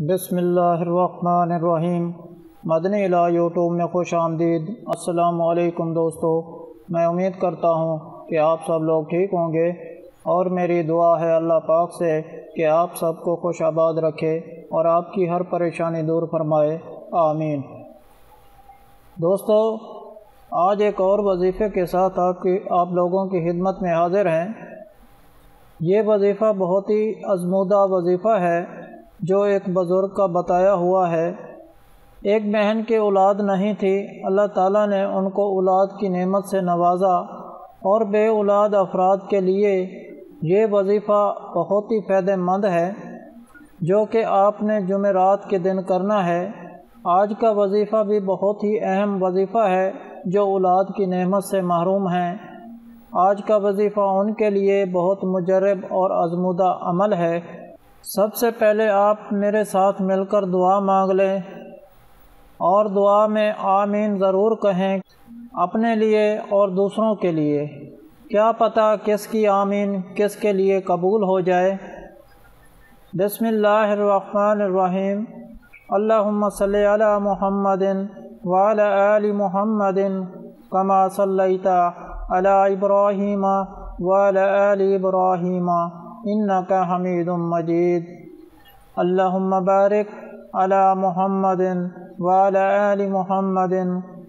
بسم اللہ الرحمن الرحیم۔ مدنی الہ یوٹیوب میں خوش آمدید۔ السلام علیکم دوستو، میں امید کرتا ہوں کہ آپ سب لوگ ٹھیک ہوں گے، اور میری دعا ہے اللہ پاک سے کہ آپ سب کو خوش آباد رکھے اور آپ کی ہر پریشانی دور فرمائے، آمین۔ دوستو، آج ایک اور وظیفے کے ساتھ آپ لوگوں کی خدمت میں حاضر ہیں۔ یہ وظیفہ بہت ہی آزمودہ وظیفہ ہے جو ایک بزرگ کا بتایا ہوا ہے۔ ایک بہن کی اولاد نہیں تھی، اللہ تعالیٰ نے ان کو اولاد کی نعمت سے نوازا، اور بے اولاد افراد کے لیے یہ وظیفہ بہت ہی فائدہ مند ہے، جو کہ آپ نے جمعرات کے دن کرنا ہے۔ آج کا وظیفہ بھی بہت ہی اہم وظیفہ ہے جو اولاد کی نعمت سے محروم ہیں۔ آج کا وظیفہ ان کے لیے بہت مجرب اور آزمودہ عمل ہے۔ سب سے پہلے آپ میرے ساتھ مل کر دعا مانگ لیں، اور دعا میں آمین ضرور کہیں، اپنے لیے اور دوسروں کے لیے۔ کیا پتہ کس کی آمین کس کے لیے قبول ہو جائے۔ بسم اللہ الرحمن الرحیم۔ اللہم صلی علی محمد وعلی آل محمد کما صلیت علی ابراہیم وعلی آل ابراہیم انک حمید مجید۔ اللہم بارک علی محمد وعلی آل محمد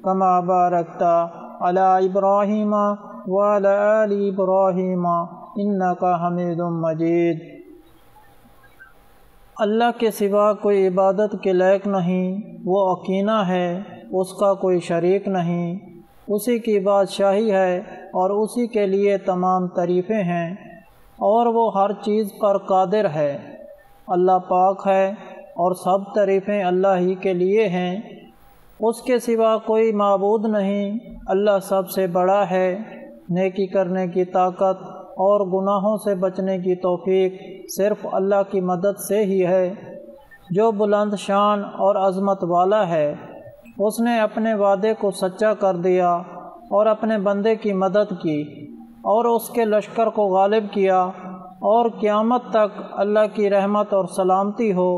کما بارکت علی ابراہیم وعلی آل ابراہیم انک حمید مجید۔ اللہ کے سوا کوئی عبادت کے لائق نہیں، وہ اکینا ہے، اس کا کوئی شریک نہیں، اسی کی بادشاہی ہے اور اسی کے لیے تمام تعریفیں ہیں، اور وہ ہر چیز پر قادر ہے۔ اللہ پاک ہے اور سب تعریفیں اللہ ہی کے لیے ہیں، اس کے سوا کوئی معبود نہیں۔ اللہ سب سے بڑا ہے، نیکی کرنے کی طاقت اور گناہوں سے بچنے کی توفیق صرف اللہ کی مدد سے ہی ہے، جو بلند شان اور عظمت والا ہے۔ اس نے اپنے وعدے کو سچا کر دیا اور اپنے بندے کی مدد کی، اور اس کے لشکر کو غالب کیا، اور قیامت تک اللہ کی رحمت اور سلامتی ہو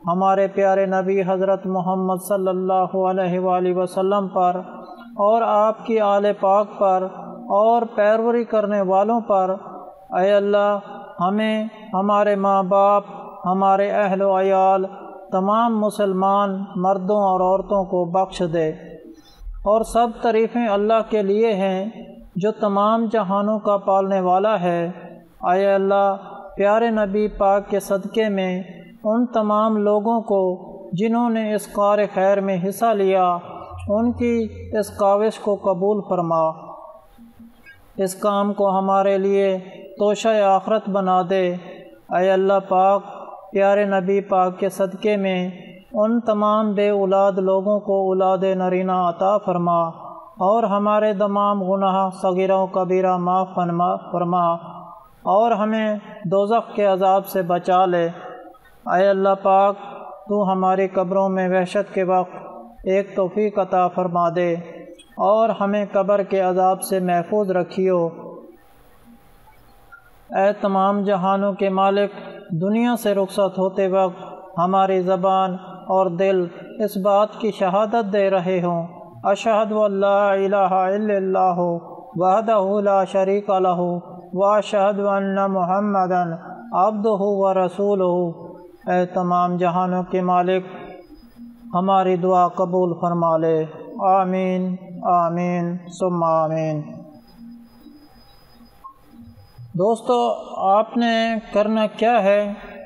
ہمارے پیارے نبی حضرت محمد صلی اللہ علیہ وآلہ وسلم پر، اور آپ کی آل پاک پر اور پیروی کرنے والوں پر۔ اے اللہ، ہمیں، ہمارے ماں باپ، ہمارے اہل و عیال، تمام مسلمان مردوں اور عورتوں کو بخش دے۔ اور سب تعریفیں اللہ کے لیے ہیں جو تمام جہانوں کا پالنے والا ہے۔ اے اللہ، پیارے نبی پاک کے صدقے میں ان تمام لوگوں کو جنہوں نے اس کار خیر میں حصہ لیا، ان کی اس کاوش کو قبول فرما۔ اس کام کو ہمارے لیے توشہ آخرت بنا دے۔ اے اللہ پاک، پیارے نبی پاک کے صدقے میں ان تمام بے اولاد لوگوں کو اولاد نرینہ عطا فرما، اور ہمارے تمام گناہ صغیرہ و کبیرہ معاف فرما، اور ہمیں دوزخ کے عذاب سے بچا لے۔ اے اللہ پاک، تو ہماری قبروں میں وحشت کے وقت ایک توفیق عطا فرما دے، اور ہمیں قبر کے عذاب سے محفوظ رکھیو۔ اے تمام جہانوں کے مالک، دنیا سے رخصت ہوتے وقت ہماری زبان اور دل اس بات کی شہادت دے رہے ہوں، اشہد ان لا الہ الا اللہ وحدہ لا شریک لہ واشہد ان محمدا عبدہ ورسولہ۔ اے تمام جہانوں کے مالک، ہماری دعا قبول فرما لے، آمین آمین ثم آمین۔ دوستو، آپ نے کرنا کیا ہے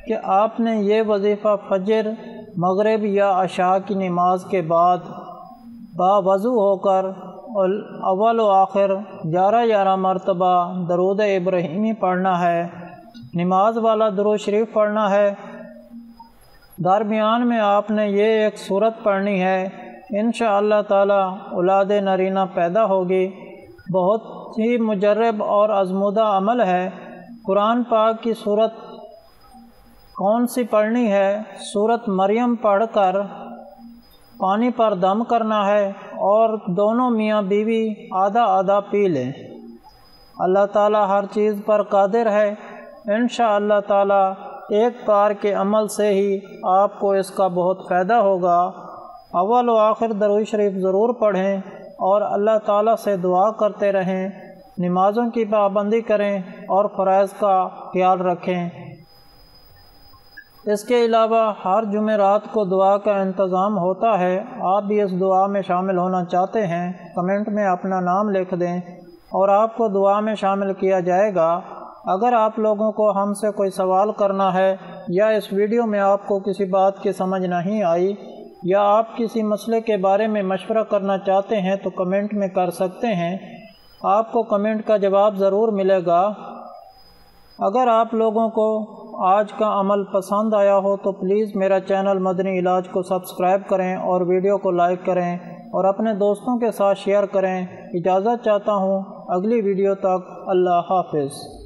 کہ آپ نے یہ وظیفہ فجر، مغرب یا عشاء کی نماز کے بعد باوضو ہو کر اول و آخر 11 مرتبہ درود ابراہیمی پڑھنا ہے، نماز والا درود شریف پڑھنا ہے۔ درمیان میں آپ نے یہ ایک سورت پڑھنی ہے، انشاءاللہ تعالی اولاد نرینہ پیدا ہوگی۔ بہت ہی مجرب اور آزمودہ عمل ہے۔ قرآن پاک کی سورت کون سی پڑھنی ہے؟ سورت مریم پڑھ کر پانی پر دم کرنا ہے، اور دونوں میاں بیوی آدھا آدھا پی لیں۔ اللہ تعالی ہر چیز پر قادر ہے، انشاءاللہ تعالی ایک بار کے عمل سے ہی آپ کو اس کا بہت فائدہ ہوگا۔ اول و آخر درود شریف ضرور پڑھیں اور اللہ تعالیٰ سے دعا کرتے رہیں، نمازوں کی پابندی کریں اور فرائض کا خیال رکھیں۔ اس کے علاوہ ہر جمعرات کو دعا کا انتظام ہوتا ہے۔ آپ بھی اس دعا میں شامل ہونا چاہتے ہیں، کمنٹ میں اپنا نام لکھ دیں اور آپ کو دعا میں شامل کیا جائے گا۔ اگر آپ لوگوں کو ہم سے کوئی سوال کرنا ہے یا اس ویڈیو میں آپ کو کسی بات کی سمجھ نہیں آئی یا آپ کسی مسئلے کے بارے میں مشورہ کرنا چاہتے ہیں تو کمنٹ میں کر سکتے ہیں، آپ کو کمنٹ کا جواب ضرور ملے گا۔ اگر آپ لوگوں کو آج کا عمل پسند آیا ہو تو پلیز میرا چینل مدنی علاج کو سبسکرائب کریں اور ویڈیو کو لائک کریں اور اپنے دوستوں کے ساتھ شیئر کریں۔ اجازت چاہتا ہوں، اگلی ویڈیو تک اللہ حافظ۔